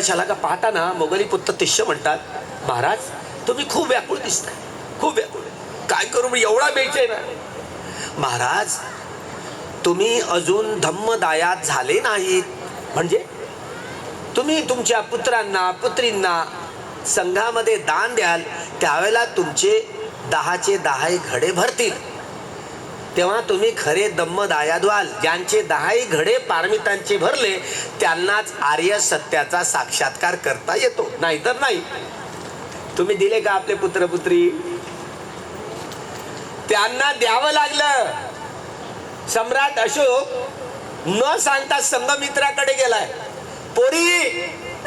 शाला का पाहताना मोगली पुत्र तिष्य म्हणतात, महाराज तुम्ही खूप व्याकुळ दिसताय, खूप व्याकुळ. काय करू मी, एवढा बेचैन आहे. महाराज तुम्ही अजून धम्मदायात झाले नाहीत. म्हणजे तुम्ही तुमच्या पुत्रांना पुत्रींना संघामध्ये दान द्याल, त्यावेळेला तुमचे 10चे 10 घडे भरतील, तेव्हा तुम्ही खरे धम्मदायाद व्हाल. ज्यांचे 10 घडे पारमितांचे भरले त्यांनाच आर्य सत्याचा साक्षात्कार करता येतो, नाहीतर नाही. तुम्ही दिले का आपले पुत्र पुत्री? त्यांना द्यावं लागलं. सम्राट अशोक न सांगता संघमित्राकडे गेलाय. पोरी,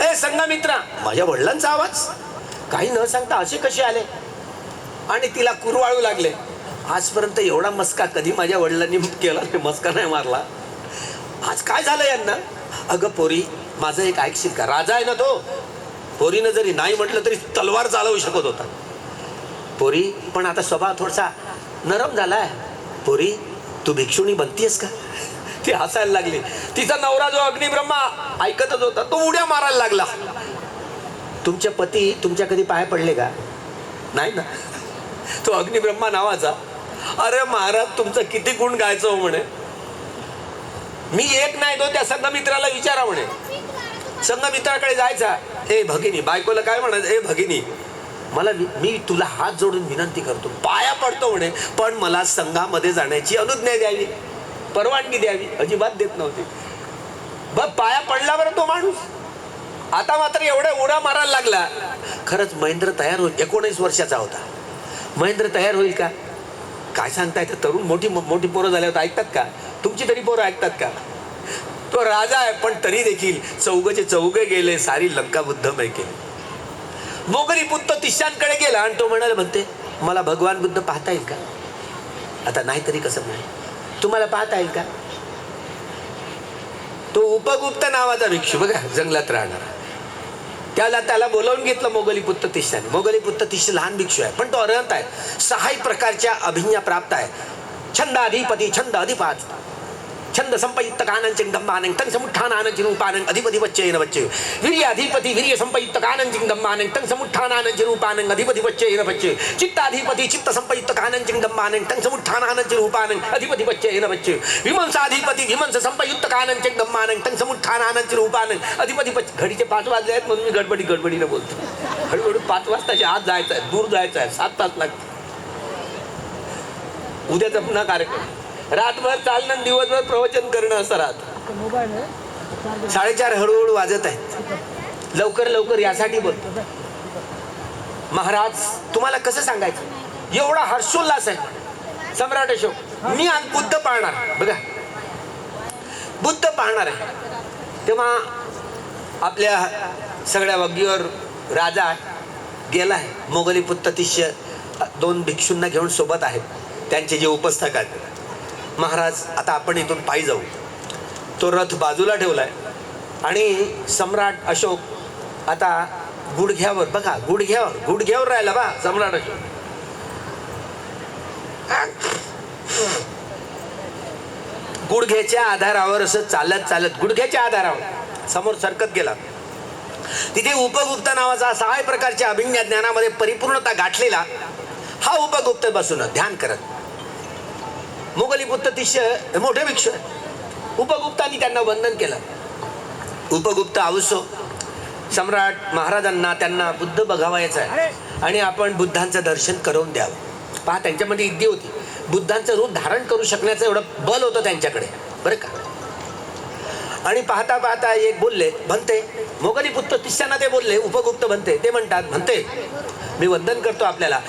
ए संघमित्रा, माझ्या वडिलांचा आवाज, काही न सांगता असे कसे आले? आणि तिला कुरवाळू लागले. आजपर्यंत एवढा मस्का कधी माझ्या वडिलांनी केला नाही, मस्का नाही मारला. आज काय झालं यांना? अगं पोरी, माझं एक ऐकशील का? राजा आहे ना तो. पोरीनं जरी नाही म्हटलं तरी तलवार चालवू शकत होता. पोरी, पण आता स्वभाव थोडासा नरम झालाय. पोरी, तू भिक्षुणी बनतीयस का? ती हसायला लागली. तिचा नवरा जो अग्निब्रह्मा ऐकतच होता तो उड्या मारायला लागला. तुमचे पती तुमच्या कधी पाय पडले का? नाही ना. तो अग्निब्रह्मा नावाचा, अरे महाराज तुमचं किती गुण गायचं हो म्हणे. मी एक नाही तो त्या संघमित्राला विचारा म्हणे. संघमित्राकडे जायचा. ए भगिनी, बायकोला काय म्हणायचं, ए भगिनी मला मी तुला हात जोडून विनंती करतो, पाया पडतो म्हणे, पण मला संघामध्ये जाण्याची अनुज्ञा द्यावी, परवानगी द्यावी. अजिबात देत नव्हती. बघ पाया पडला बरं तो माणूस. आता मात्र एवढ्या उड्या मारायला लागला. खरंच महेंद्र तयार होईल. 19 वर्षाचा होता. महेंद्र तयार होईल का? काय सांगताय? तरुण मोठी मोठी पोरं झाल्यावर ऐकतात का? तुमची तरी पोरं ऐकतात का? तो राजा आहे, पण तरी देखील चौघचे चौघे गेले, सारी लंका बुद्धमय केली. मोगली पुत्र तिष्यांकडे गेला आणि तो म्हणाला, म्हणते मला भगवान बुद्ध पाहता येईल का? आता नाही तरी कसं नाही, तुम्हाला पाहता येईल का? तो उपगुप्त नावाचा भिक्षू बघा, जंगलात राहणारा, त्याला बोलावून घेतलं मोगली पुत्र तिष्याने. मोगली पुत्र तिष्य लहान भिक्षू आहे, पण तो अरहंत आहे. 6 प्रकारच्या अभिज्ञा प्राप्त आहे. छंदाधिपती छंद अधिपात, छंद संपयुक्त कानंचिं दम्मानं तं समुत्थानानं रूपानं अधिपति वच्चेन वच्चे. वीर्याधिपति वीर्य संपयुक्त कानंचिं दम्मानं तं समुत्थानानं रूपानं अधिपति वच्चेन वच्चे. चित्ताधिपति चित्त संपयुक्त कानंचिं दम्मानं तं समुत्थानानं रूपानं अधिपति वच्चेन वच्चे. विमंसाधिपति विमंस संपयुक्त कानंचिं दम्मानं तं समुत्थानानं रूपानं अधिपति वच्चे. घडीचे 5 वाजले आहेत म्हणून मी गडबडीने बोलतो. हळूहळू 5 वाजताच्या आत जायचं आहे, दूर जायचं आहे, 7 तास लागतील. उद्याचा पुन्हा कार्यक्रम, रातभर चालणं, दिवसभर प्रवचन करणं असं राहत. 4:30 हळूहळू वाजत आहेत. लवकर लवकर यासाठी बोलतो. महाराज तुम्हाला कसं सांगायचं, एवढा हर्षोल्लास आहे. सम्राट अशोक, मी आज बुद्ध पाळणार. बघा, बुद्ध पाळणार आहे. तेव्हा आपल्या सगळ्या वग्गीवर राजा गेलाय. मोगली पुत्र तिष्य 2 भिक्षूंना घेऊन सोबत आहेत, त्यांचे जे उपस्थक आहेत. महाराज आता आपण इथून पायी जाऊ. तो रथ बाजूला ठेवलाय आणि सम्राट अशोक आता गुडघ्यावर, बघा गुडघ्यावर राहिला बा सम्राट अशोक. गुडघ्याच्या आधारावर असं चालत गुडघ्याच्या आधारावर समोर सरकत गेला. तिथे उपगुप्त नावाचा 6 प्रकारच्या अभिज्ञा ज्ञानामध्ये परिपूर्णता गाठलेला हा उपगुप्त बसून ध्यान करत. मोगली पुत्र तिष्य मोठे भिक्षू. उपगुप्तांनी त्यांना वंदन केलं. उपगुप्त आवसो सम्राट महाराजांना त्यांना बुद्ध बघावायचा आहे आणि आपण बुद्धांचं दर्शन करून द्यावं. पहा, त्यांच्यामध्ये इद्दी होती. बुद्धांचं रूप धारण करू शकण्याचं एवढं बल होतं त्यांच्याकडे, बरं का. आणि पाहता पाहता एक बोलले, म्हणते मोगली पुत्र तिष्यांना ते बोलले, उपगुप्त म्हणते, ते म्हणतात, म्हणते मी वंदन करतो आपल्याला.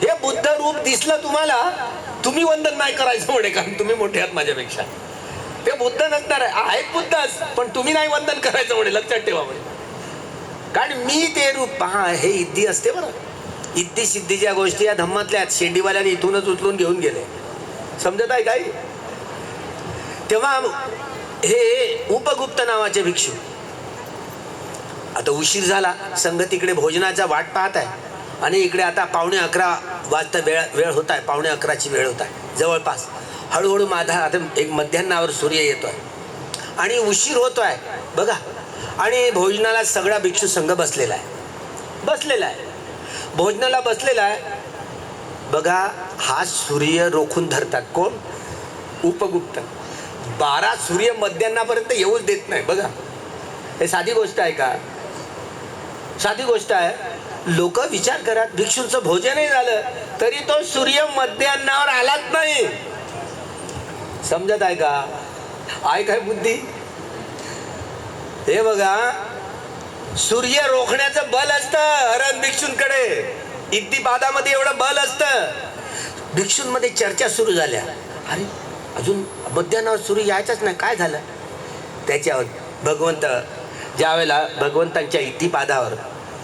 हे बुद्ध रूप दिसलं तुम्हाला, तुम्ही वंदन नाही करायचं म्हणे, कारण तुम्ही मोठे आहात माझ्यापेक्षा. ते बुद्ध नसणार आहेत बुद्धच, पण तुम्ही नाही वंदन करायचं म्हणे, लक्षात ठेवा म्हणे. कारण मी ते रूप पहा, हे इद्दी असते बरं. इद्दी सिद्धीच्या गोष्टी या धम्मातल्या शेंडीवाल्याने इथूनच उचलून घेऊन गेले, समजत आहे काय? तेव्हा हे उपगुप्त नावाचे भिक्षू, आता उशीर झाला, संगतीकडे भोजनाचा वाट पाहत आहे आणि इकडे आता 11:15 वाजता वेळ होत आहे. 11:15ची वेळ होत आहे जवळपास. हळूहळू माझा आता एक मध्यान्नावर सूर्य येतोय आणि उशीर होतोय. बघा आणि भोजनाला सगळा भिक्षू संघ बसलेला आहे. भोजनाला बसलेला आहे. बघा, हा सूर्य रोखून धरतात कोण? उपगुप्त. 12 सूर्य मध्यान्नापर्यंत येऊच देत नाही. बघा, हे साधी गोष्ट आहे का? साधी गोष्ट आहे. लोक विचार करत, भिक्षूंचं भोजनही झालं तरी तो सूर्य मध्यान्नावर आलाच नाही. समजत आहे का? आहे काय बुद्धी? हे बघा, सूर्य रोखण्याचं बल असतं हरण भिक्षूंकडे. इत्तिपादामध्ये एवढं बल असतं. भिक्षूंमध्ये चर्चा सुरू झाल्या. अरे, अजून मध्यान्नावर सूर्य यायचाच नाही, काय झालं? त्याच्यावर भगवंत, ज्या वेळेला भगवंतांच्या इत्तिपादावर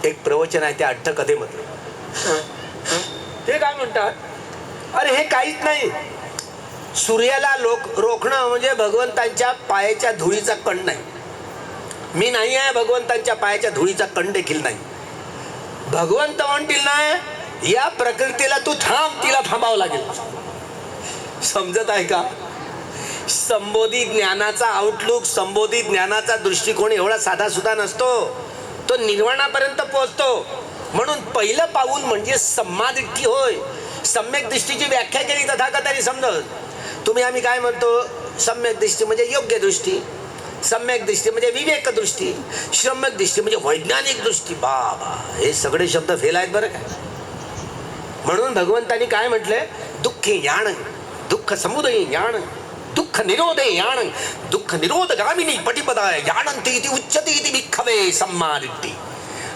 एक प्रवचन आहे त्या अट्टकथेमध्ये, ते काय म्हणतात? अरे, हे काहीच नाही. सूर्याला रोखणं म्हणजे भगवंतांच्या पायाच्या धुळीचा कण नाही. मी नाही आहे भगवंतांच्या पायाच्या धुळीचा कण देखील नाही. भगवंत म्हणतील नाही, या प्रकृतीला तू थांब, तिला थांबावं लागेल. समजत आहे का? संबोधी ज्ञानाचा आउटलुक, संबोधी ज्ञानाचा दृष्टिकोन एवढा साधा सुद्धा नसतो. तो निर्वाणापर्यंत पोहोचतो. म्हणून पहिलं पाऊल म्हणजे सम्मादिष्टी होय. सम्यक दृष्टीची व्याख्या केली तथागतांनी. समजत तुम्ही, आम्ही काय म्हणतो? सम्यक दृष्टी म्हणजे योग्य दृष्टी, सम्यक दृष्टी म्हणजे विवेक दृष्टी, श्रम्यक दृष्टी म्हणजे वैज्ञानिक दृष्टी. बाबा, हे सगळे शब्द फेल आहेत बरं काय. म्हणून भगवंतांनी काय म्हटलंय? दुःखे ज्ञान, दुःख समुदय ज्ञान, दुःख निरोधे ज्ञान, दुःख निरोध गामिनी पटिपदाय ज्ञानंती इति उच्यते इति भिक्खवे सम्मादिष्टी.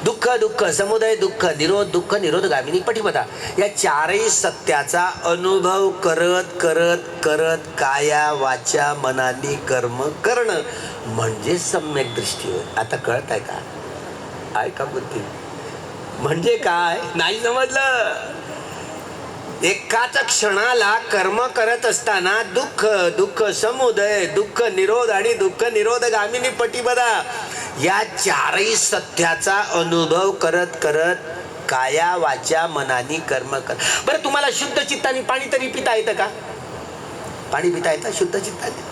दुःख, दुःख समुदय, दुःख निरोध, दुःख निरोध गामिनी पटिपदा. या चारही सत्याचा अनुभव करत करत करत काया वाचा मनाने कर्म करणं म्हणजे सम्यक दृष्टी होय. आता कळत आहे का? आहे का बुद्धी? म्हणजे काय? नाही समजलं. एकाच क्षणाला कर्म करत असताना दुःख, दुःख समुदय, दुःख निरोध आणि दुःख निरोध गामिनी पटिपदा या चारही सत्याचा अनुभव करत करत काया वाचा मनानी कर्म कर. बरं, तुम्हाला शुद्ध चित्ताने पाणी तरी पिता येतं का? पाणी पिता येतं शुद्ध चित्ताने?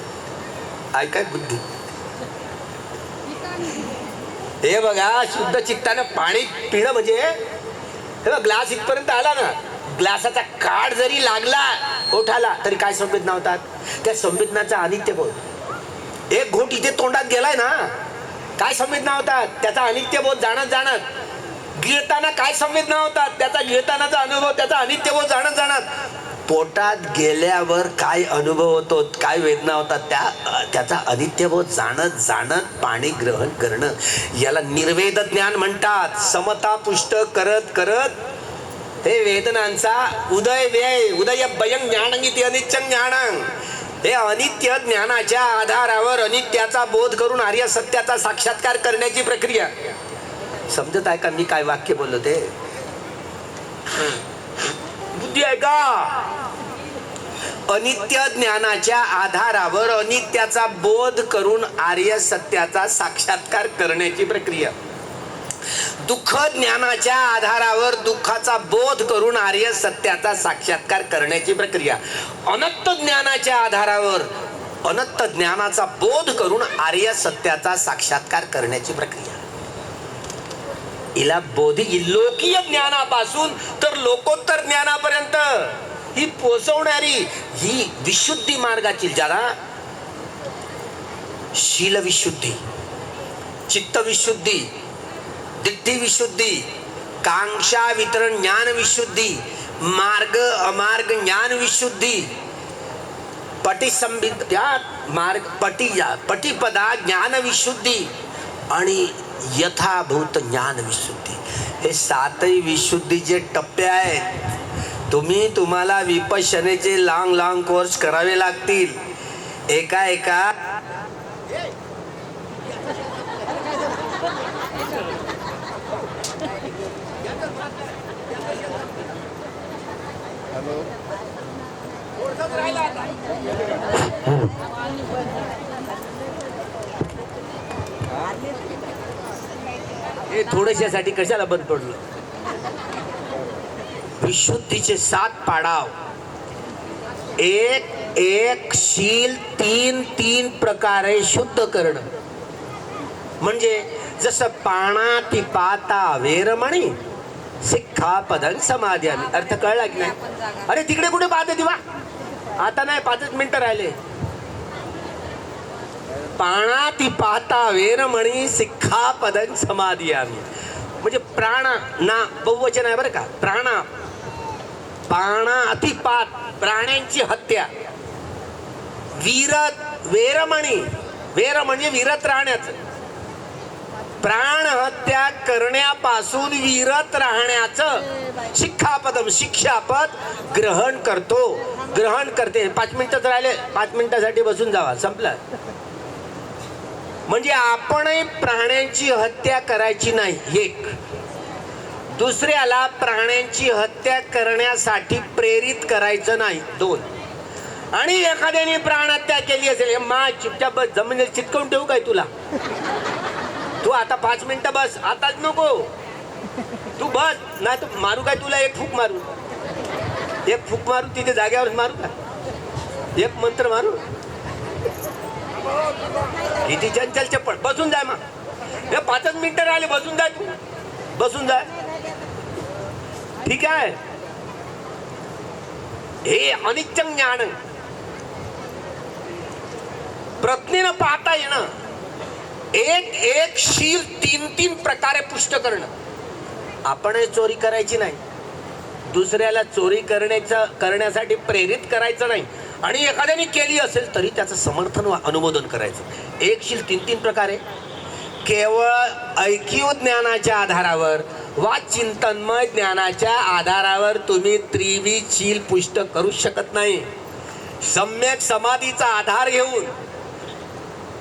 आहे काय बुद्धी? हे बघा, शुद्ध चित्तानं पाणी पिणं म्हणजे, हे बघ, ग्लास इथपर्यंत आला ना, ग्लासाचा काठ जरी लागला ओठाला तरी काय संवेदना होतात? त्या संवेदनाचा अनित्यबोध. एक घोट इथे तोंडात गेलाय ना, काय संवेदना होतात? त्याचा अनित्यबोध जाणत जाणत. गिळताना काय संवेदना होतात? त्याचा गिळतानाचा अनुभव, त्याचा अनित्यबोध जाणत जाणत. पोटात गेल्यावर काय अनुभव होतो, काय वेदना होतात, त्याचा अनित्यबोध जाणत जाणत पाणी ग्रहण करणं, याला निर्वेद ज्ञान म्हणतात. समता पुष्ट करत करत हे वेदनांचा उदय व्यय, उदय भयं ज्ञानं इति अनित्यं ज्ञानं. हे अनित्य ज्ञानाच्या आधारावर अनित्याचा बोध करून आर्य सत्याचा साक्षात्कार करण्याची प्रक्रिया. समजत आहे का मी काय वाक्य बोललो ते? बुद्धी आहे का? अनित्य ज्ञानाच्या आधारावर अनित्याचा बोध करून आर्य सत्याचा साक्षात्कार करण्याची प्रक्रिया. दुःख ज्ञानाच्या आधारावर दुःखाचा बोध करून आर्य सत्याचा साक्षात्कार करण्याची प्रक्रिया. अनंत ज्ञानाच्या आधारावर अनंत ज्ञानाचा बोध करून आर्य सत्याचा साक्षात्कार करण्याची प्रक्रिया. हिला बोधी लोकीय ज्ञानापासून तर लोकोत्तर ज्ञानापर्यंत ही पोचवणारी ही विशुद्धी मार्गाची, ज्याला शील विशुद्धी, चित्त विशुद्धी, दिट्ठी विशुद्धी, कांक्षा वितरण ज्ञान विशुद्धी, मार्ग अमार्ग ज्ञान विशुद्धी, पटिपदा ज्ञान विशुद्धी आणि यथाभूत ज्ञान विशुद्धी. हे सातही विशुद्धीचे टप्पे आहेत. तुम्हाला विपश्यनेचे लांग कोर्स करावे लागतील. एका हे थोड्याशासाठी कशाला बंद पडलं? विशुद्धीचे 7 पाडाव, एक शील 3 प्रकारे शुद्ध करणं. म्हणजे जसं पाणाती पाता वेरमणी सिक्खापदं समादयामि. अर्थ कळला की नाही? अरे तिकडे कुठे पाहते दिवा? आता नाही, 5 मिनिटं राहिले. पाणाती पाता वेरमणी सिक्खापदं समादयामि म्हणजे प्राण ना बहुवचन आहे बरं का. प्राणा पाणा अतिपात प्राण्यांची हत्या. वीरत वेरमणी वेर म्हणजे विरत राहण्याचं. प्राण हत्या करण्यापासून विरत राहण्याचं शिक्षापदम शिक्षापद ग्रहण करतो ग्रहण करते. 5 मिनिटं राहिले, 5 मिनिटासाठी बसून जावा, संपलं. म्हणजे आपणही प्राण्यांची हत्या करायची नाही, एक. दुसऱ्याला प्राण्यांची हत्या करण्यासाठी प्रेरित करायचं नाही, 2. आणि एखाद्याने प्राण हत्या केली असेल, मा चुपचाप बस, जमिनीला चिटकवून ठेवू काय तुला? तू आता 5 मिनिटं बस, आताच नको. तू बस, नाही तू मारू काय तुला? एक फूक मारू, एक फूक मारू, तिथे जाग्यावर मारू का? एक मंत्र मारू? किती चंचल चप्पल. बसून जाय मग. हे 5 मिनिटं राहिले, बसून जाय तू, बसून जाय. ठीक आहे. हे अनित्य ज्ञान प्रज्ञेनं पाहता येणं. एक एक शील 3 प्रकारे पुष्ट करणं. आपणही चोरी करायची नाही, दुसऱ्याला चोरी करण्यासाठी प्रेरित करायचं नाही. आणि एखाद्याने केली असेल तरी त्याचं समर्थन व अनुमोदन करायचं. एक शील 3 प्रकारे. केवळ ऐकीव ज्ञानाच्या आधारावर वा चिंतनमय ज्ञानाच्या आधारावर तुम्ही त्रिविध शील पुष्ट करू शकत नाही. सम्यक समाधीचा आधार घेऊन,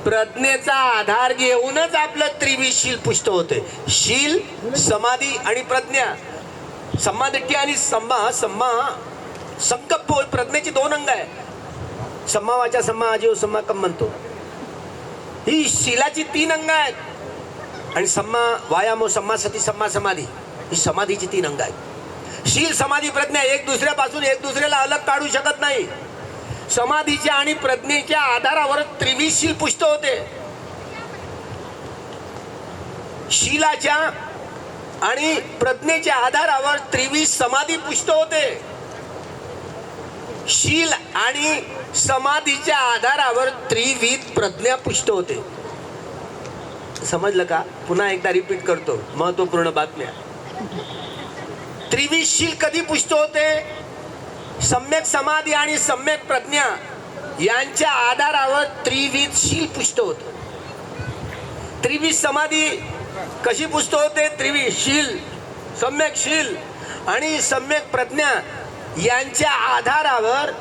प्रज्ञेचा आधार घेऊनच आपलं त्रिविध शील पुष्ट होते. शील, समाधी आणि प्रज्ञा. समाधी आणि सम्मा संकल्प प्रज्ञेची 2 अंग आहे. सम्मा वाचा सम्मा आजीव सम्मा कम म्हणतो. ही शीलाची 3 अंग आहेत. आणि सम्मा वायामो सम्मा सती सम्मा समाधी ही समाधीची 3 अंग आहेत. शील, समाधी, प्रज्ञा एक दुसऱ्यापासून एक दुसऱ्याला अलग काढू शकत नाही. समाधीच्या आणि प्रज्ञेच्या आधारावर त्रिविध शील पुष्ट होते. शीलाच्या आणि प्रज्ञेच्या आधारावर त्रिविध समाधी पुष्ट होते. शील आणि समाधीच्या आधारावर त्रिविध प्रज्ञा पुष्ट होते. समजलं का? पुन्हा एकदा रिपीट करतो, महत्वपूर्ण बातम्या. त्रिविध शील कधी पुष्ट होते? सम्यक समाधी आणि सम्यक प्रज्ञा यांच्या आधारावर त्रिविध शील पुष्ट होते. त्रिविध समाधी कशी पुष्ट होते? त्रिविध शील, सम्यक शील आणि सम्यक प्रज्ञा यांच्या आधारावर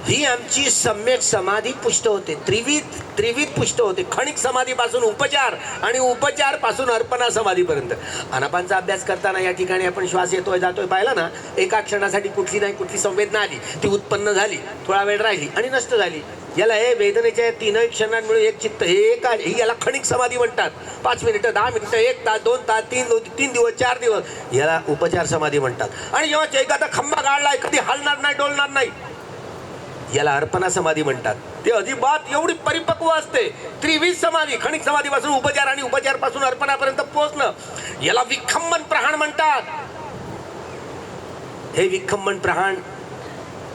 ही आमची सम्यक समाधी पुष्ट होते. त्रिविध पुष्ट होते. खणिक समाधीपासून उपचार आणि उपचार पासून अर्पणा समाधीपर्यंत. आनापानचा अभ्यास करताना या ठिकाणी आपण श्वास येतोय जातोय पाहिला ना, एका क्षणासाठी कुठली नाही कुठली संवेदना आली, ती उत्पन्न झाली, थोडा वेळ राहिली आणि नष्ट झाली. याला हे वेदनेच्या 3 क्षणांमुळे एक चित्त हे याला खणिक समाधी म्हणतात. 5 मिनिटं, 10 मिनिटं, 1 तास, 2 तास, 3 दिवस, 4 दिवस याला उपचार समाधी म्हणतात. आणि जेव्हा एखादा खंबा गाडलाय, कधी हलणार नाही, डोलणार नाही, याला अर्पणा समाधी म्हणतात. ते अजिबात एवढी परिपक्व असते. त्रिविध समाधी, खणिक समाधीपासून उपचार आणि उपचार पासून अर्पणापर्यंत पोहोचणं, याला विखंबन प्रहाण म्हणतात. हे विखंबन प्रहाण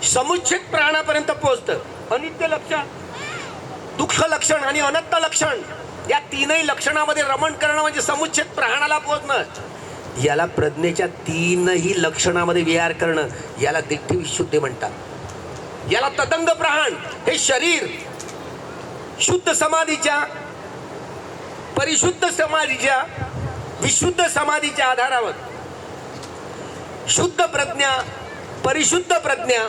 समुच्छेद प्रहाणापर्यंत पोहोचतं. अनित्य लक्षण, दुःख लक्षण आणि अनंत लक्षण या 3 लक्षणामध्ये रमण करणं म्हणजे समुच्छेद प्रहाणाला पोहोचणं. याला प्रज्ञेच्या 3 लक्षणामध्ये विहार करणं, याला दिठ्ठी विशुद्धी म्हणतात. याला तदंग प्रहाण. हे शरीर शुद्ध समाधीच्या, परिशुद्ध समाधीच्या, विशुद्ध समाधीच्या आधारावर शुद्ध प्रज्ञा, परिशुद्ध प्रज्ञा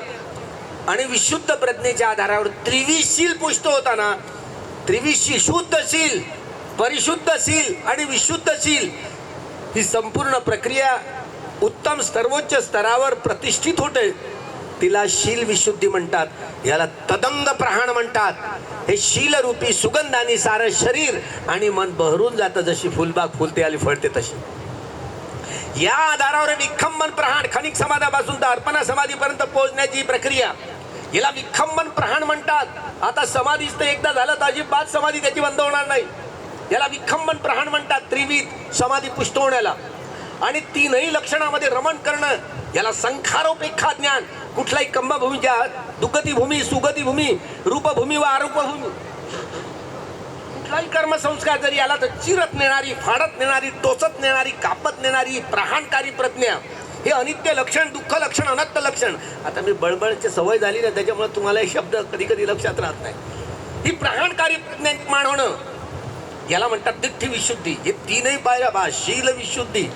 आणि विशुद्ध प्रज्ञेच्या आधारावर त्रिविधशील पुष्ट होताना, त्रिविधशील, शुद्धशील, परिशुद्धशील आणि विशुद्धशील ही संपूर्ण प्रक्रिया उत्तम सर्वोच्च स्तरावर प्रतिष्ठित होते. तिला शील विशुद्धी म्हणतात. याला तदंग प्रहाण म्हणतात. हे शीलरूपी सुगंधाने सारं शरीर आणि मन बहरून जातं. जशी फुलबाग फुलते आणि फळते तशी. या आधारावर विखंबन प्रहाण, खनिक समाधापासून तर अर्पणा समाधीपर्यंत पोहोचण्याची प्रक्रिया, याला विखंबन प्रहाण म्हणतात. आता समाधीच तर एकदा झालं तर अजिबात समाधी त्याची बंद होणार नाही. याला विखंबन प्रहाण म्हणतात, त्रिविध समाधी पुष्ट होण्याला. आणि तीनही लक्षणामध्ये रमण करणं याला संखारोपेक्षा ज्ञान. कुठलाही कंबभूमीच्या दुगती भूमी, सुगती भूमी, रूपभूमी व आरूपभूमी, कुठलाही कर्मसंस्कार जरी आला तर चिरत नेणारी, फाडत नेणारी, टोचत नेणारी, कापत नेणारी प्रहाणकारी प्रज्ञा, हे अनित्य लक्षण, दुःख लक्षण, अनंत लक्षण. आता मी बळबळची सवय झाली ना, त्याच्यामुळे तुम्हाला हे शब्द कधी कधी लक्षात राहत नाही. ही प्रहाणकारी प्रज्ञा निर्माण होणं याला म्हणतात दिठ्ठी विशुद्धी. हे तीनही पायऱ्या बा, शील विशुद्धी,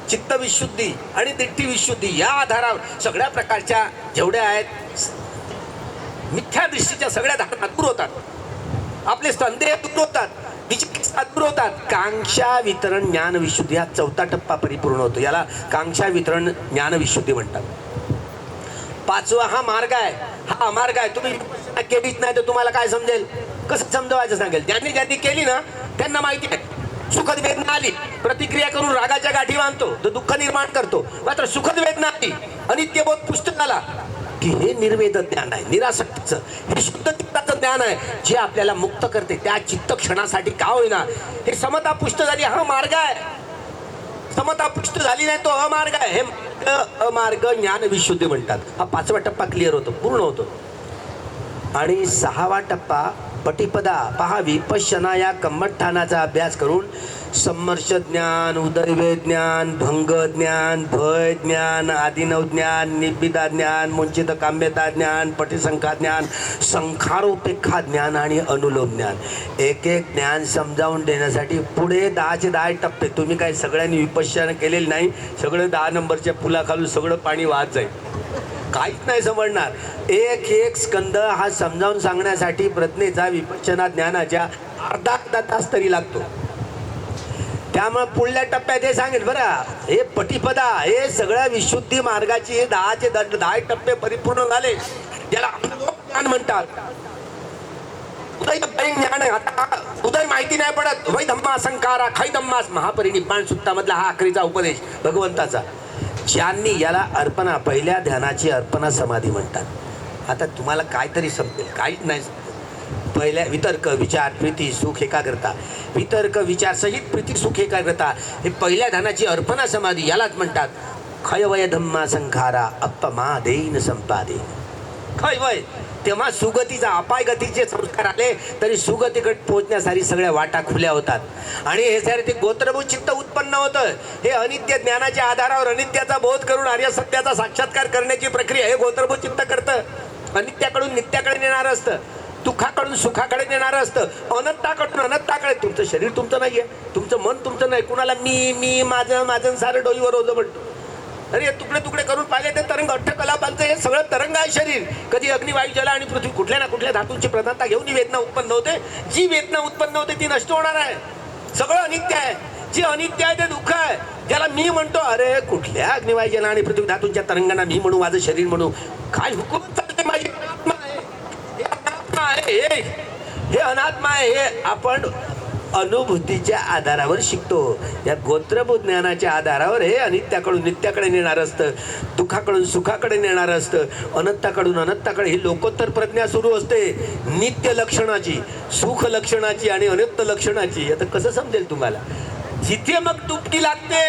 चित्त विशुद्धी आणि दिठ्ठी विशुद्धी, या आधारावर सगळ्या प्रकारच्या जेवढ्या आहेत मिथ्या दृष्टीच्या सगळ्या धारणा दूर होतात, आपले संदेह दूर होतात, विचिकित्सा दूर होतात. कांक्षा वितरण ज्ञान विशुद्धी हा चौथा टप्पा परिपूर्ण होतो. याला कांक्षा वितरण ज्ञान विशुद्धी म्हणतात. पाचवा हा मार्ग आहे, हा अमार्ग आहे. तुम्ही केलीच नाही तर तुम्हाला काय समजेल, कसं समजवायचं सांगेल. ज्यांनी ज्यांनी केली ना त्यांना माहिती आहे, सुखद वेदना आली, प्रतिक्रिया करून रागाच्या गाठी बांधतो तर दुःख निर्माण करतो. मात्र सुखद वेदना आली, अनित्यबोध पुष्ट झाला की हे निर्वेद ज्ञान आहे, निरासक्तीचं, हे शुद्ध चित्ताचं ज्ञान आहे, जे आपल्याला मुक्त करते. त्या चित्त क्षणासाठी का होईना हे समता पुष्ट झाली, हा मार्ग आहे. समता पुष्ट झाली नाही तो अमार्ग आहे. हे अमार्ग ज्ञान विशुद्धी म्हणतात. हा पाचवा टप्पा क्लिअर होतो, पूर्ण होतो. आणि सहावा टप्पा पटिपदा पहा, विपश्यना या कम्मठानाचा अभ्यास करून समर्श ज्ञान, उदयवे ज्ञान, भंग ज्ञान, भय ज्ञान, आदिनव ज्ञान, निब्बिदा ज्ञान, मुंचित काम्यता ज्ञान, पटिसंख्या ज्ञान, संखारोपेक्षा ज्ञान आणि अनुलोम ज्ञान, एक एक ज्ञान समजावून देण्यासाठी पुढे 10चे 10 टप्पे. तुम्ही काय सगळ्यांनी विपश्यना केलेली नाही, सगळं 10 नंबरच्या पुलाखालून सगळं पाणी वाहत जाईल, काहीच नाही समजणार. एक एक स्कंद हा समजावून सांगण्यासाठी प्रज्ञेचा विपश्यना ज्ञानाच्या अर्धा तास तरी लागतो. त्यामुळे पुढल्या टप्प्यात हे सांगेल बरं, हे पटिपदा, हे सगळ्या विशुद्धी मार्गाची 10चे 10 टप्पे परिपूर्ण झाले, याला ज्ञान म्हणतात. उदय ज्ञान आहे. आता उदय माहिती नाही पडत, वै धम्मा संकारा खै धम्मास, महापरिनिब्बाण सुत्तामधला हा आखरीचा उपदेश भगवंताचा. ज्यांनी याला अर्पणा, पहिल्या ध्यानाची अर्पणा समाधी म्हणतात. आता तुम्हाला काहीतरी समजेल, काहीच नाही समजेल. पहिल्या वितर्क विचार प्रीती सुख एकाग्रता, वितर्क विचार सहित प्रीती सुख एकाग्रता, हे पहिल्या ध्यानाची अर्पणा समाधी यालाच म्हणतात. खय वय धम्मा संखारा अपमा देईन संपादे. खय वय, तेव्हा सुगतीचा, अपाय गतीचे संस्कार आले तरी सुगतीकडे पोहोचण्यासाठी सगळ्या वाटा खुल्या होतात. आणि हे सारे ते गोत्रभूत चित्त उत्पन्न होतं. हे अनित्य ज्ञानाच्या आधारावर अनित्याचा बोध करून आर्य सत्याचा साक्षात्कार करण्याची प्रक्रिया हे गोत्रभूत चित्त करतं. अनित्याकडून नित्याकडे नेणारं असतं, दुःखाकडून सुखाकडे नेणारं असतं, अनंताकडून अनंताकडे. तुमचं शरीर तुमचं नाहीये, तुमचं मन तुमचं नाही. कुणाला मी मी माझं माझं सारं डोईवर ओझं म्हणतो. अरे हे तुकडे तुकडे करून पाहिले ते तरंग, अठ्ठकलापांचं हे सगळं तरंग आहे शरीर. कधी अग्नी, वायू, जल आणि पृथ्वी कुठल्या ना कुठल्या धातूंची प्रधानता घेऊन ही वेदना उत्पन्न होते. जी वेदना उत्पन्न होते ती नष्ट होणार आहे. सगळं अनित्य आहे. जे अनित्य आहे ते दुःख आहे. ज्याला मी म्हणतो, अरे कुठल्या अग्नी, वायू, जल आणि पृथ्वी धातूंच्या तरंगांना मी म्हणू, माझं शरीर म्हणू, काय हुकूम चालते. माझी आत्मा आहे, हे अनात्मा आहे, हे अनात्मा आहे. हे आपण अनुभूतीच्या आधारावर शिकतो. या गोत्रभूत ज्ञानाच्या आधारावर हे अनित्याकडून नित्याकडे नेणार असतं, दुःखाकडून सुखाकडे नेणार असतं, अनंताकडून अनंताकडे. ही लोकोत्तर प्रज्ञा सुरू असते, नित्य लक्षणाची, सुख लक्षणाची आणि अनंत लक्षणाची. आता कसं समजेल तुम्हाला. जिथे मग डुबकी लागते,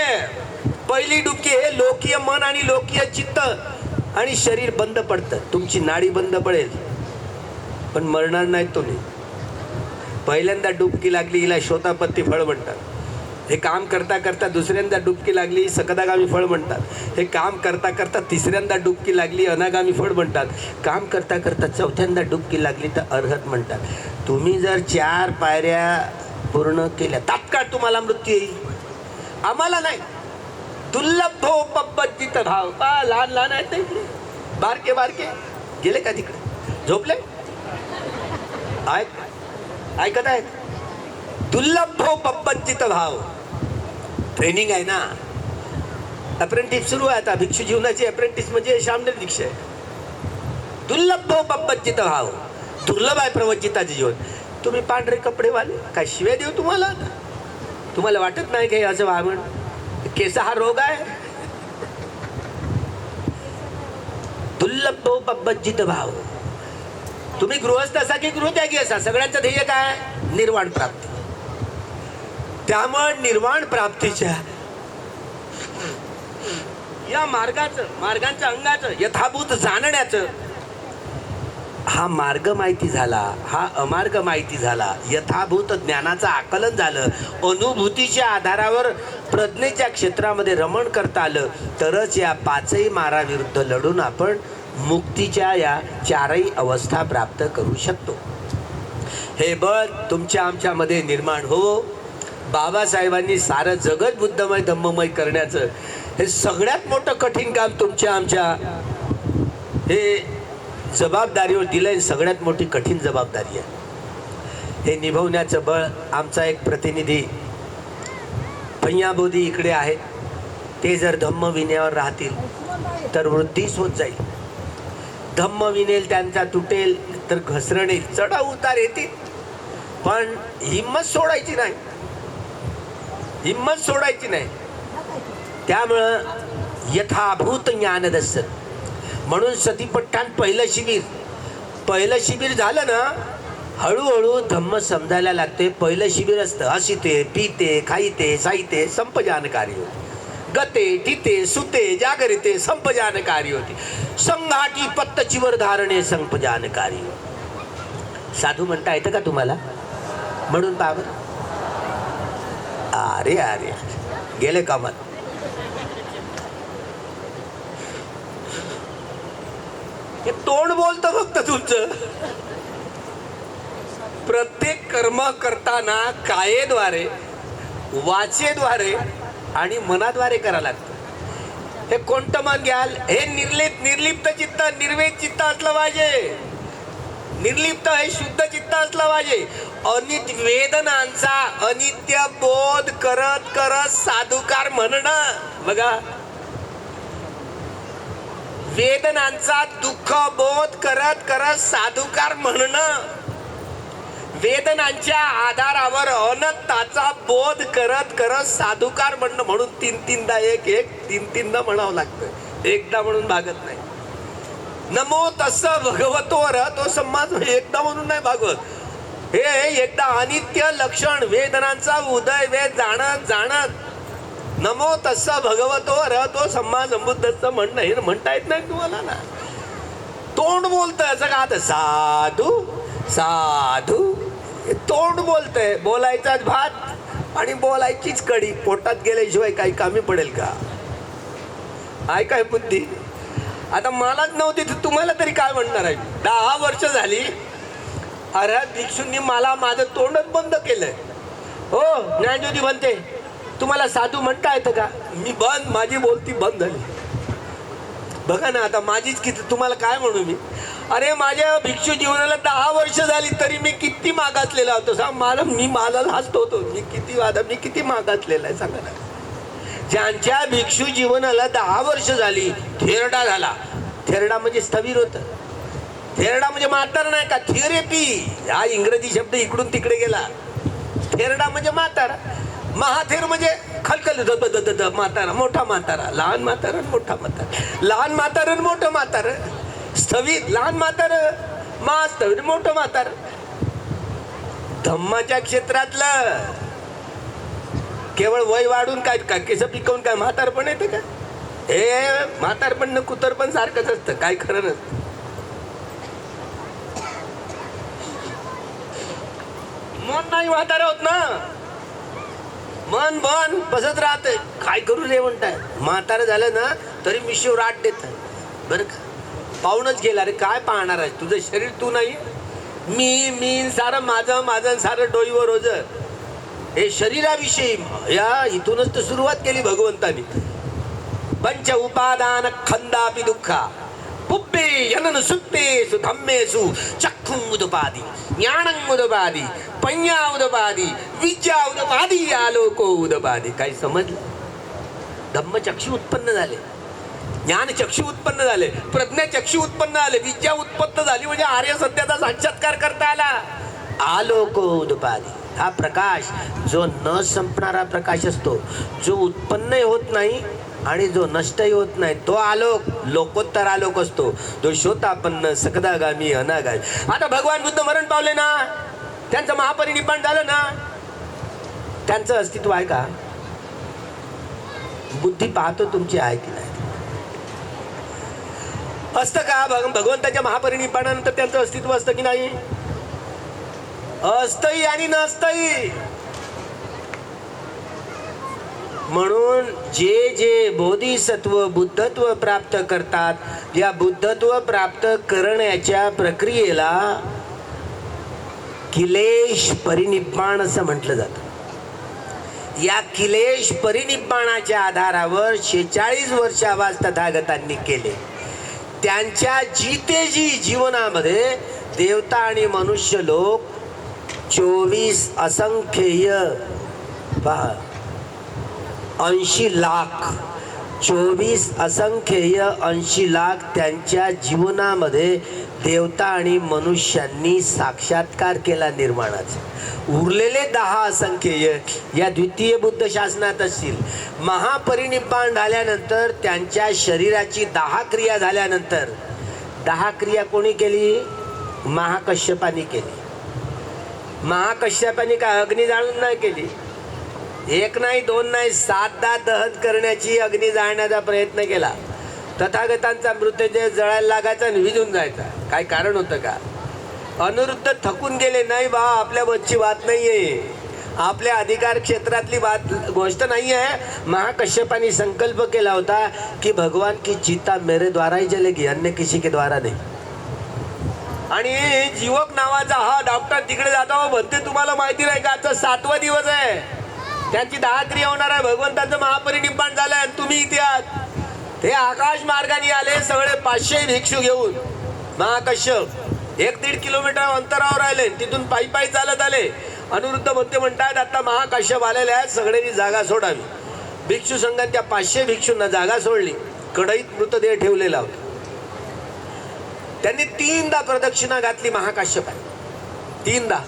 पहिली डुबकी हे लोकीय मन आणि लोकीय चित्त आणि शरीर बंद पडतं. तुमची नाडी बंद पडेल पण मरणार नाही तुम्ही. पहिल्यांदा डुबकी लागली हिला शोतापत्ती फळ म्हणतात. हे काम करता करता दुसऱ्यांदा डुबकी लागली सकदागामी फळ म्हणतात. हे काम करता करता तिसऱ्यांदा डुबकी लागली अनागामी फळ म्हणतात. काम करता करता चौथ्यांदा डुबकी लागली तर अर्हत म्हणतात. तुम्ही जर 4 पायऱ्या पूर्ण केल्या तात्काळ तुम्हाला मृत्यू येईल. आम्हाला नाही. दुर्लभ हो पब्बजित भाव. लहान लहान आहेत इकडे, बारके बारके गेले का तिकडे, झोपले, ऐकत आहेत. दुर्लभ हो पब्बजित भाव. ट्रेनिंग आहे ना, अप्रेंटिस सुरू आहे आता. भिक्षू जीवनाची अप्रेंटिस म्हणजे शामनेर दीक्षा आहे. दुर्लभ हो पब्बजित भाव. दुर्लभ आहे प्रवचिताचे जीवन. तुम्ही पांढरे कपडेवाले काय शिव्या देऊ तुम्हाला. तुम्हाला वाटत नाही काही असं व्हा म्हणून. केस हा रोग आहे. दुर्लभ हो पब्बजित भाव. तुम्ही गृहस्थ असा की गृहत्यागी असा, सगळ्यांचं ध्येय काय, निर्वाण प्राप्ती. त्यामुळे निर्वाण प्राप्तीच्या या मार्गांच्या अंगाचं यथाभूत जाणण्याचं, हा मार्ग माहिती झाला, हा अमार्ग माहिती झाला, यथाभूत ज्ञानाचं आकलन झालं, अनुभूतीच्या आधारावर प्रज्ञेच्या क्षेत्रामध्ये रमण करता आलं, तरच या पाचही माराविरुद्ध लढून आपण मुक्तीच्या या चारही अवस्था प्राप्त करू शकतो. हे बळ तुमच्या आमच्यामध्ये निर्माण हो. बाबासाहेबांनी सारं जगत बुद्धमय धम्ममय करण्याचं हे सगळ्यात मोठं कठीण काम तुमच्या आमच्या हे जबाबदारीवर दिलंय. सगळ्यात मोठी कठीण जबाबदारी आहे. हे निभवण्याचं बळ आमचा एक प्रतिनिधी भैयाबोधी इकडे आहेत. ते जर धम्म विनयावर राहतील तर वृद्धीच होत जाईल. धम्म विनेल त्यांचा तुटेल तर घसरण येईल, चढाव उतार येतील, पण हिंमत सोडायची नाही, हिंमत सोडायची नाही. त्यामुळं यथाभूत ज्ञानदर्शन म्हणून सतीपट्टान पहिलं शिबिर झालं ना, हळूहळू धम्म समजायला लागते. पहिलं शिबिर असतं हसिते पिते खाईते साहिते संपजानकारी होती, गते टिते सुते जागरिते संपजानकारी होती, संघाटी पत्तचीवर धारणे संपजानकारी होती. साधू म्हणता येतं का तुम्हाला? म्हणून पावर अरे अरे गेले कामात. हे तोंड बोलतं फक्त तुमचं. प्रत्येक कर्म करताना कायेद्वारे, वाचेद्वारे आणि मनाद्वारे करावं लागतं. हे कोणतं मन घ्याल? हे निर्लिप्त चित्त, निर्वेद चित्त असलं पाहिजे. निर्लिप्त हे शुद्ध चित्त असलं पाहिजे. वेदनांचा अनित्य बोध करत करत साधुकार म्हणणं. बघा, वेदनांचा दुःख बोध करत करत साधुकार म्हणणं, वेदनांच्या आधारावर अनंताचा बोध करत करत साधुकार म्हणणं. म्हणून तीनदा तीनदा म्हणावं लागतं, एकदा म्हणून भागत नाही. नमो तस्स भगवतो तो समाज एकदा म्हणून नाही भागवत. हे एकदा अनित्य लक्षण वेदनांचा उदय वेद जाणत जाणत नमो तस्स भगवतो तो सम्मा संबुद्धचं म्हणणं. हे म्हणता येत नाही तुम्हाला ना. तोंड बोलतंय जगात साधू साधू, तोंड बोलतंय. बोलायचाच भात आणि बोलायचीच कडी. पोटात गेल्याशिवाय काही कामी पडेल का? आहे काय बुद्धी? आता मलाच नव्हती तर तुम्हाला तरी काय म्हणणार आहे? 10 वर्ष झाली अरे भिक्षूंनी मला माझं तोंडच बंद केलंय. हो ज्ञानज्योती म्हणते तुम्हाला साधू म्हणता येतं का? मी माझी बोलती बंद झाली. बघा ना आता माझीच किती, तुम्हाला काय म्हणू मी? अरे माझ्या भिक्षू जीवनाला 10 वर्ष झाली तरी मी किती मागासलेला होतो सांग मला. मी मला हसतो होतो. मी किती मागासलेला आहे सांगा ना. ज्यांच्या भिक्षू जीवनाला 10 वर्ष झाली, थेरडा झाला. थेरडा म्हणजे स्थविर होतं. थेरडा म्हणजे म्हातारा नाही का? थेरेपी हा इंग्रजी शब्द इकडून तिकडे गेला. थेरडा म्हणजे म्हातारा. महाथेर म्हणजे खलखल म्हातारा, मोठा म्हातारा, लहान म्हातारा, मोठा म्हातारा, लहान म्हातारा, मोठं म्हातारा, स्थविर लहान म्हातारा, स्थविर मोठं म्हातारा. धम्माच्या क्षेत्रातलं केवळ वय वाढून काय केस पिकवून काय म्हातारपण येतं का? हे म्हातारपण कुतरपण सारखंच असतं, काय खरं नसतं. मन नाही म्हातारा होत ना. मन बसत राहत. काय करू रे म्हणताय? म्हातारा झालं ना तरी मिशीवर आठ देत बरं का. पाहूनच गेला रे. काय पाहणार आहे? तुझं शरीर तू नाही. मी सारं माझं सारं डोईवर रोज. हे शरीराविषयी या इथूनच तर सुरुवात केली भगवंतानी. पंच उपादान खंदापि दुःखा पुब्बे यनन सुप्तेसु धम्मेसु चक्षुमुदपादी ज्ञानमुदपादी पඤ्ञा उदपादी विद्या उदपादी आलोको उदपादी. काही समजलं? धम्मचक्षु उत्पन्न झाले, ज्ञानचक्षु उत्पन्न झाले, प्रज्ञाचक्षु उत्पन्न झाले, विद्या उत्पन्न झाली म्हणजे आर्य सत्याचा साक्षात्कार करता आला. आलोको उदपादी हा प्रकाश जो न संपणारा प्रकाश असतो, जो उत्पन्नही होत नाही आणि जो नष्टही होत नाही, तो आलोक लोकोत्तर आलोक असतो. जो शोतापन्न सकदागामी अनागामी. आता भगवान बुद्ध मरण पावले ना, त्यांचं महापरिनिब्बाण झालं ना, त्यांचं अस्तित्व आहे का? बुद्धी पाहतो तुमची आहे की नाही. असतं का भगवंताच्या महापरिनिर्वाणानंतर त्यांचं अस्तित्व असतं की नाही? असतंही आणि नसतंही. म्हणून जे जे बोधिसत्व बुद्धत्व प्राप्त करतात, या बुद्धत्व प्राप्त करण्याच्या प्रक्रियेला किलेश परिनिब्बाण असं म्हटलं जातं. या किलेश परिनिब्बाणाच्या आधारावर 46 वर्षावास तथागतांनी केले. त्यांच्या जितेजी जीवनामध्ये देवता आणि मनुष्य लोक 24 असंख्येय 80 लाख 24 असंख्येय 80 लाख त्यांच्या जीवनामध्ये देवता आणि मनुष्यांनी साक्षात्कार केला निर्माणाचा. उरलेले 10 असंख्येय या द्वितीय बुद्ध शासनात असतील. महापरिनिब्बाण झाल्यानंतर त्यांच्या शरीराची 10 क्रिया झाल्यानंतर 10 क्रिया कोणी केली? महाकश्यपानी केली. महाकश्यपानी काय अग्नी जाळून नाही केली. 1 नाही 2 नाही 7दा दहन करण्याची अग्नी जाळण्याचा प्रयत्न केला. तथागतांचा मृतदेह जळायला लागायचा आणि विझून जायचा. काय कारण होतं का? अनिरुद्ध थकून गेले. नाही बा, आपल्या वरची बात नाहीये, आपल्या अधिकार क्षेत्रातली गोष्ट नाही आहे. महाकश्यपानी संकल्प केला होता की भगवान की चिता मेरे द्वारा ही जलेगी, अन्य किसी के द्वारा नाही. आणि जीवक नावाचा हा डॉक्टर तिकडे जाता म्हणते तुम्हाला माहिती नाही का आजचा 7वा दिवस आहे, त्यांची 10 क्रिया होणार आहे, भगवंताचं महापरिनिब्बाण झालंय आणि तुम्ही इथे आहात. ते आकाश मार्गाने आले सगळे 500 भिक्षू घेऊन. महाकश्यप 1-1.5 किलोमीटर अंतरावर राहिले, तिथून पायी पायी चालत आले. अनिरुद्ध म्हणतात आता महाकश्यप आलेले आहेत, सगळ्यांनी जागा सोडावी. भिक्षू संघाने त्या 500 भिक्षूंना जागा सोडली. कडईत मृतदेह ठेवलेला होता. त्यांनी 3दा प्रदक्षिणा घातली महाकाश्यपाने, 3दा.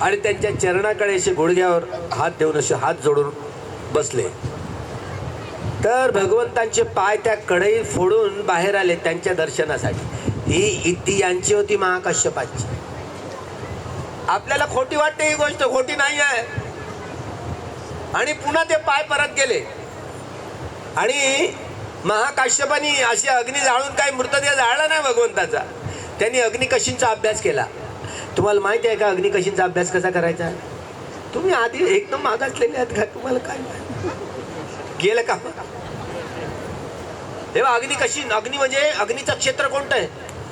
आणि त्यांच्या चरणाकडे असे गुडघ्यावर हात देऊन असे हात जोडून बसले. तर भगवंतांचे पाय त्या कढई फोडून बाहेर आले त्यांच्या दर्शनासाठी. ही इति यांची होती महाकाश्यपाची. आपल्याला खोटी वाटते ही गोष्ट, खोटी नाही आहे. आणि पुन्हा ते पाय परत गेले. आणि महाकाश्यपानी अशी अग्नी जाळून काही मृतदेह जाळला नाही भगवंताचा. त्यांनी अग्निकशींचा अभ्यास केला. तुम्हाला माहिती आहे का अग्निकशींचा अभ्यास कसा करायचा? तुम्ही आधी एकदम मागासलेले आहात का? तुम्हाला काय गेलं का? तेव्हा अग्निकशी, अग्नी म्हणजे अग्नीचं क्षेत्र कोणतं आहे?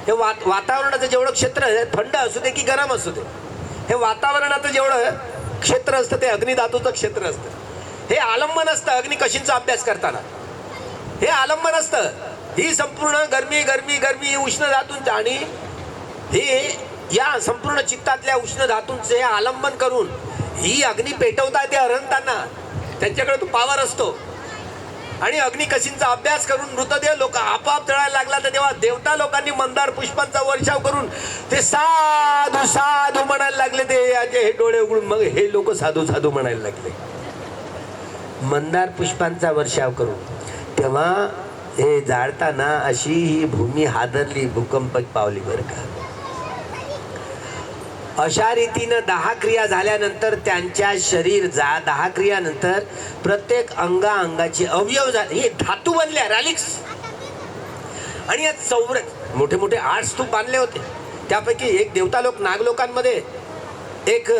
हे वातावरणाचं जेवढं क्षेत्र आहे, थंड असू दे की गरम असू दे, हे वातावरणाचं जेवढं क्षेत्र असतं ते अग्निधातूचं क्षेत्र असतं. हे आलंबन असतं अग्निकशींचा अभ्यास करताना. हे आलंबन असतं. ही संपूर्ण गरमी गरमी गरमी ही उष्ण धातूंचं आणि हे या संपूर्ण चित्तातल्या उष्ण धातूंचे आलंबन करून ही अग्नी पेटवता ते अरहंतांना. त्यांच्याकडे तो पावर असतो. आणि अग्निकशींचा अभ्यास करून मृतदेह लोक आपोआप जळायला लागला. तर तेव्हा देवता लोकांनी मंदार पुष्पांचा वर्षाव करून ते साधू साधू म्हणायला लागले. ते हे डोळे उघडून मग हे लोक साधू साधू म्हणायला लागले मंदार पुष्पांचा वर्षाव करून. तेव्हा हे जाळताना अशी ही भूमी हादरली, भूकंप पावली बरं का. अशा रीतीनं 10 क्रिया झाल्यानंतर त्यांच्या शरीर 10 क्रियानंतर प्रत्येक अंगाची अवयव झाले, हे धातू बनल्या रॅलिक्स. आणि या मोठे मोठे 8 स्तूप बांधले होते. त्यापैकी एक देवता लोक नागलोकांमध्ये एक